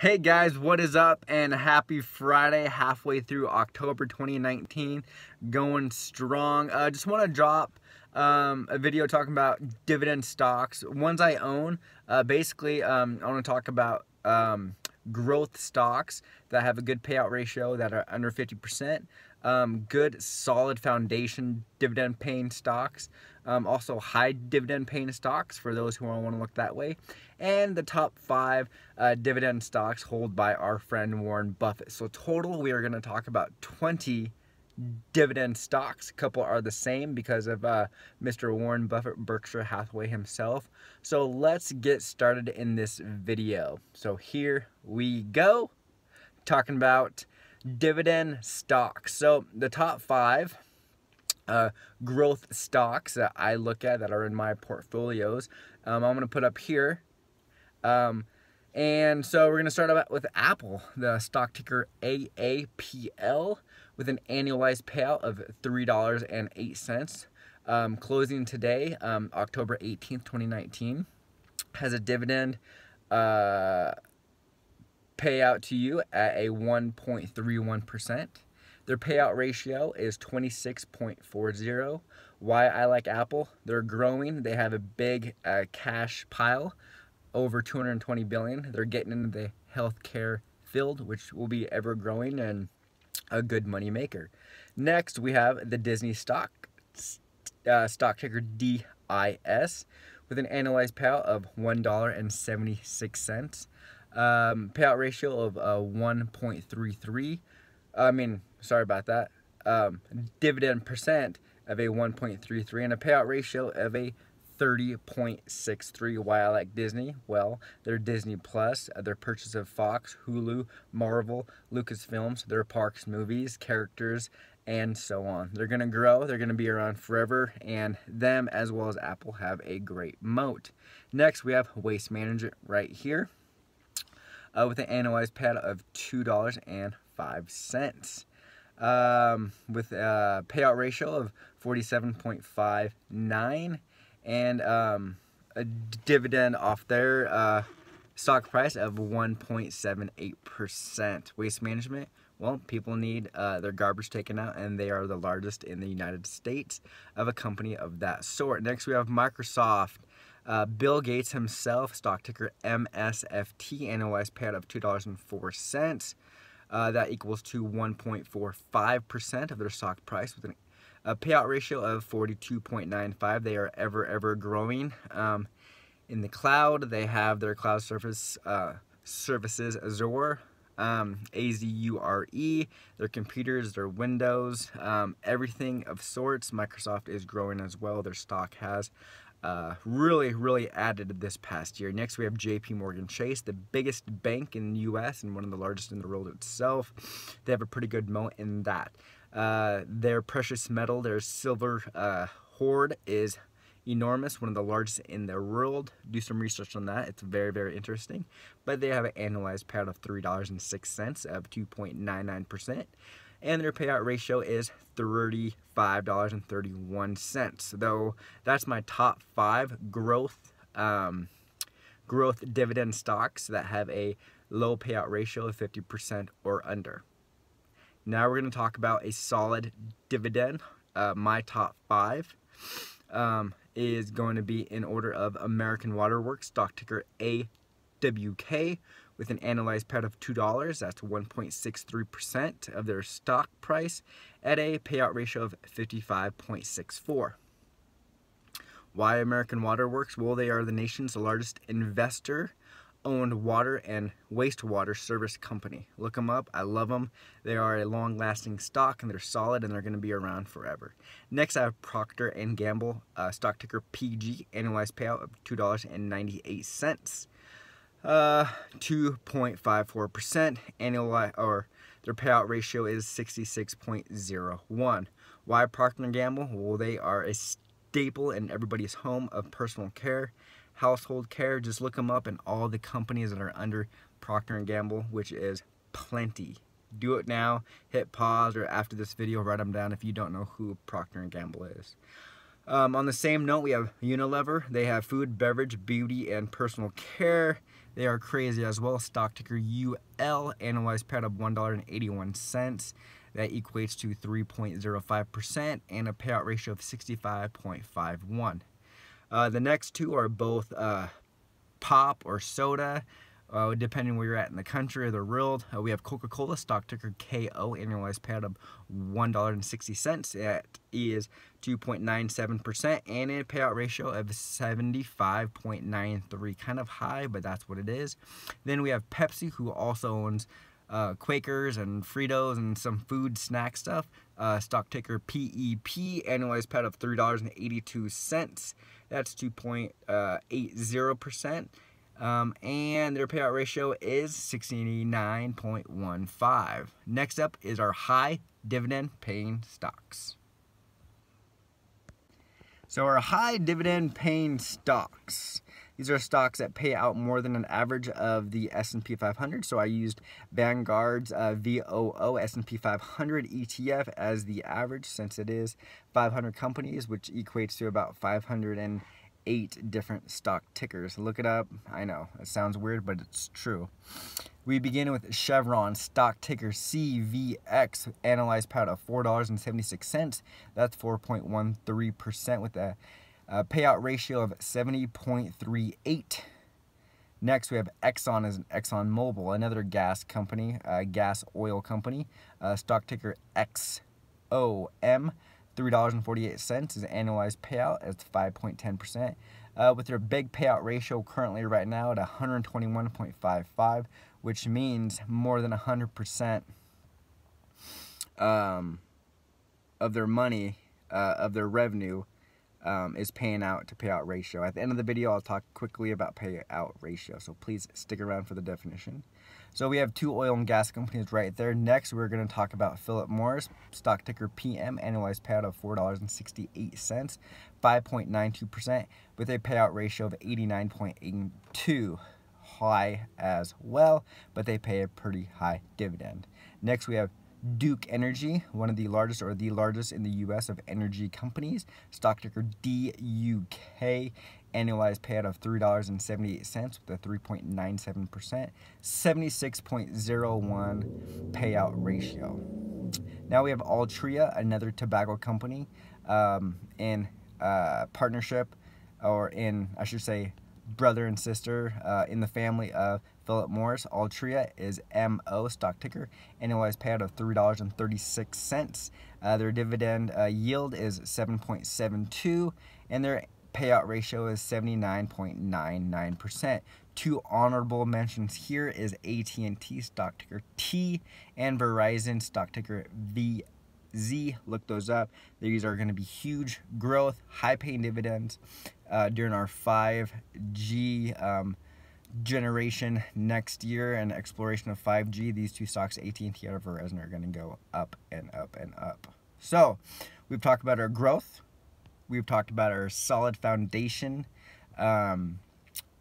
Hey guys, what is up? And happy Friday, halfway through October 2019, going strong. Just want to drop a video talking about dividend stocks, ones I own. Basically, I want to talk about growth stocks that have a good payout ratio that are under 50%. Good solid foundation dividend paying stocks, also high dividend paying stocks for those who want to look that way, and the top 5 dividend stocks held by our friend Warren Buffett. So total we are going to talk about 20 dividend stocks. A couple are the same because of Mr. Warren Buffett, Berkshire Hathaway himself. So let's get started in this video. So here we go, talking about dividend stocks. So the top 5 growth stocks that I look at that are in my portfolios, I'm going to put up here. And so we're going to start out with Apple, the stock ticker AAPL, with an annualized payout of $3.08. Closing today, October 18th, 2019, has a dividend payout to you at a 1.31%. Their payout ratio is 26.40. Why I like Apple? They're growing. They have a big cash pile, over $220 billion. They're getting into the healthcare field, which will be ever growing and a good money maker. Next, we have the Disney stock ticker DIS, with an annualized payout of $1.76. Payout ratio of 1.33. Sorry about that. Dividend percent of a 1.33 and a payout ratio of a 30.63. Why I like Disney? Well, their Disney Plus, their purchase of Fox, Hulu, Marvel, Lucasfilms, their parks, movies, characters, and so on. They're going to grow. They're going to be around forever, and them as well as Apple have a great moat. Next, we have Waste Management right here, with an annualized payout of $2.05. With a payout ratio of 47.59 and a dividend off their stock price of 1.78%. Waste Management, well, people need their garbage taken out, and they are the largest in the United States of a company of that sort. Next, we have Microsoft. Bill Gates himself, stock ticker MSFT, annualized payout of $2.04. That equals to 1.45% of their stock price, with a payout ratio of 42.95. They are ever growing. In the cloud, they have their cloud services Azure, Azure, their computers, their Windows, everything of sorts. Microsoft is growing as well. Their stock has really added this past year. Next, we have JP Morgan Chase, the biggest bank in the U.S. and one of the largest in the world itself. They have a pretty good moat in that. Their precious metal, their silver hoard is enormous, one of the largest in the world. Do some research on that. It's very interesting. But they have an annualized payout of $3.06 of 2.99%. And their payout ratio is $35.31. Though that's my top 5 growth dividend stocks that have a low payout ratio of 50% or under. Now we're going to talk about a solid dividend. My top 5 is going to be in order of American Water Works, stock ticker AWK, with an annualized payout of $2. That's 1.63% of their stock price at a payout ratio of 55.64. Why American Water Works? Well, they are the nation's largest investor-owned water and wastewater service company. Look them up. I love them. They are a long-lasting stock, and they're solid, and they're going to be around forever. Next, I have Procter & Gamble, stock ticker PG, annualized payout of $2.98. 2.54% annual, or their payout ratio is 66.01. Why Procter & Gamble? Well, they are a staple in everybody's home of personal care, household care. Just look them up and all the companies that are under Procter & Gamble, which is plenty. Do it now, hit pause, or after this video, write them down if you don't know who Procter & Gamble is. On the same note, we have Unilever. They have food, beverage, beauty, and personal care. They are crazy as well. Stock ticker UL, annualized payout of $1.81. That equates to 3.05% and a payout ratio of 65.51. The next two are both pop or soda, depending where you're at in the country or the world. We have Coca-Cola, stock ticker KO, annualized payout of $1.60. That is 2.97% and a payout ratio of 75.93. Kind of high, but that's what it is. Then we have Pepsi, who also owns Quakers and Fritos and some food snack stuff. Stock ticker PEP, annualized payout of $3.82. That's 2.80%. And their payout ratio is 69.15. Next up is our high dividend paying stocks. So our high dividend paying stocks, these are stocks that pay out more than an average of the S&P 500. So I used Vanguard's VOO S&P 500 ETF as the average, since it is 500 companies, which equates to about 508 different stock tickers. Look it up. I know it sounds weird, but it's true. We begin with Chevron, stock ticker CVX, analyzed payout of $4.76. That's 4.13% with a payout ratio of 70.38. Next, we have Exxon as Exxon Mobil, another gas company, gas oil company. Stock ticker XOM, $3.48 is an annualized payout. It's 5.10%. With their big payout ratio currently right now at 121.55, which means more than 100% of their money, of their revenue, is paying out to payout ratio. At the end of the video, I'll talk quickly about payout ratio, so please stick around for the definition. So we have two oil and gas companies right there. Next, we're going to talk about Philip Morris, stock ticker PM, annualized payout of $4.68, 5.92%, with a payout ratio of 89.82. High as well, but they pay a pretty high dividend. Next, we have Duke Energy, one of the largest or the largest in the U.S. of energy companies. Stock ticker DUK, annualized payout of $3.78 with a 3.97%, 76.01 payout ratio. Now we have Altria, another tobacco company, in partnership, or in, I should say, brother and sister in the family of Philip Morris. Altria is MO, stock ticker, annualized payout of $3.36. Their dividend yield is 7.72, and their payout ratio is 79.99%. Two honorable mentions here is AT&T, stock ticker T, and Verizon, stock ticker VZ. Look those up. These are going to be huge growth, high paying dividends during our 5G generation next year and exploration of 5G. These two stocks, AT&T and Verizon, are going to go up and up and up. So we've talked about our growth. We've talked about our solid foundation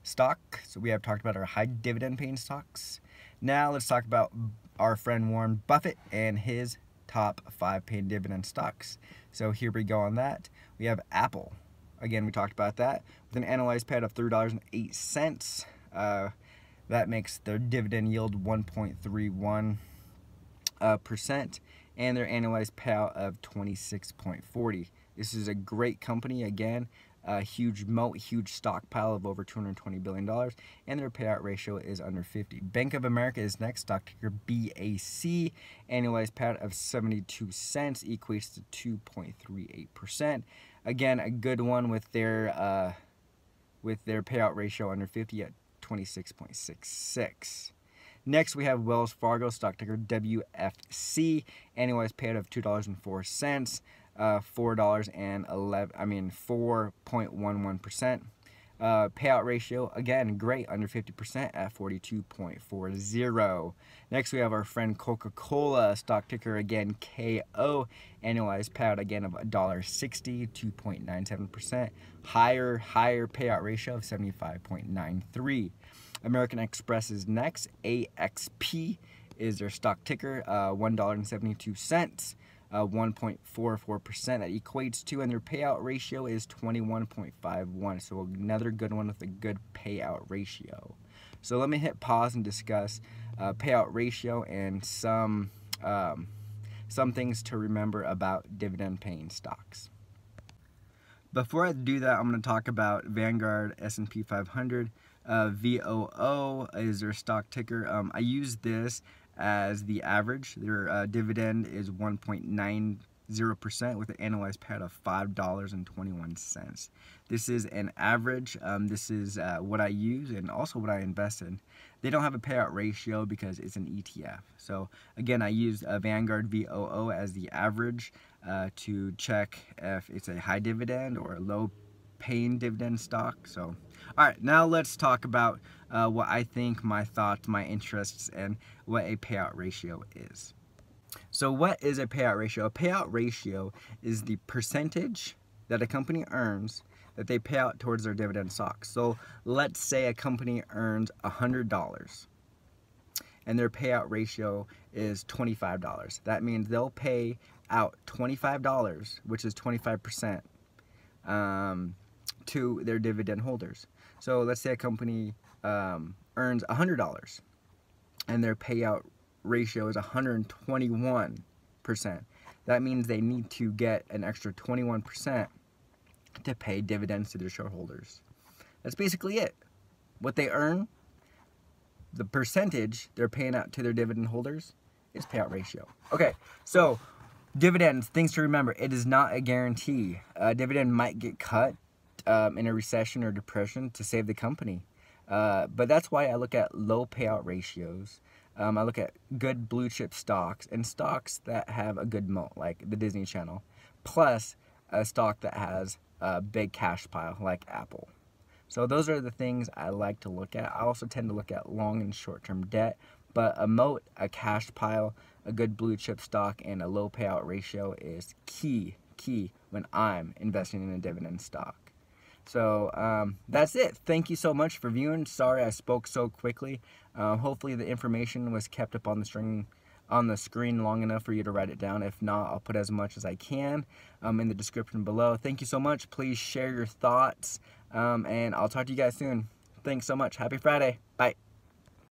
stock. So we have talked about our high dividend paying stocks. Now let's talk about our friend Warren Buffett and his top 5 paying dividend stocks. So here we go on that. We have Apple. Again, we talked about that with an annualized payout of $3.08. That makes their dividend yield 1.31%, and their annualized payout of 26.40. This is a great company. Again, a huge moat, huge stockpile of over $220 billion, and their payout ratio is under 50. Bank of America is next, stock ticker BAC, annualized payout of 72 cents, equates to 2.38%. Again, a good one with their payout ratio under 50 at 26.66. Next, we have Wells Fargo, stock ticker WFC, annualized payout of $2.04, 4.11%. Payout ratio, again, great, under 50% at 42.40. Next, we have our friend Coca-Cola, stock ticker, again, KO, annualized payout, again, of $1.60, 2.97%. Higher payout ratio of 75.93. American Express is next. AXP is their stock ticker, $1.72. 1.44% that equates to, and their payout ratio is 21.51. So another good one with a good payout ratio. So let me hit pause and discuss payout ratio and some things to remember about dividend paying stocks. Before I do that, I'm going to talk about Vanguard S&P 500. VOO is their stock ticker. I use this as the average. Their dividend is 1.90% with an annualized payout of $5.21. This is an average. This is what I use and also what I invest in. They don't have a payout ratio because it's an ETF. So again, I use Vanguard VOO as the average to check if it's a high dividend or a low paying dividend stock. So alright, now let's talk about what I think, my thoughts, my interests, and what a payout ratio is. So what is a payout ratio? A payout ratio is the percentage that a company earns that they pay out towards their dividend stock. So let's say a company earns $100 and their payout ratio is $25. That means they'll pay out $25, which is 25%, to their dividend holders. So let's say a company earns $100 and their payout ratio is 121%. That means they need to get an extra 21% to pay dividends to their shareholders. That's basically it. What they earn, the percentage they're paying out to their dividend holders, is payout ratio. Okay, so dividends, things to remember, it is not a guarantee. A dividend might get cut in a recession or depression to save the company. But that's why I look at low payout ratios. I look at good blue chip stocks and stocks that have a good moat, like the Disney Channel, plus a stock that has a big cash pile, like Apple. So those are the things I like to look at. I also tend to look at long and short-term debt, but a moat, a cash pile, a good blue chip stock, and a low payout ratio is key when I'm investing in a dividend stock. So that's it. Thank you so much for viewing. Sorry I spoke so quickly. Hopefully the information was kept up on the screen long enough for you to write it down. If not, I'll put as much as I can in the description below. Thank you so much. Please share your thoughts, and I'll talk to you guys soon. Thanks so much. Happy Friday. Bye.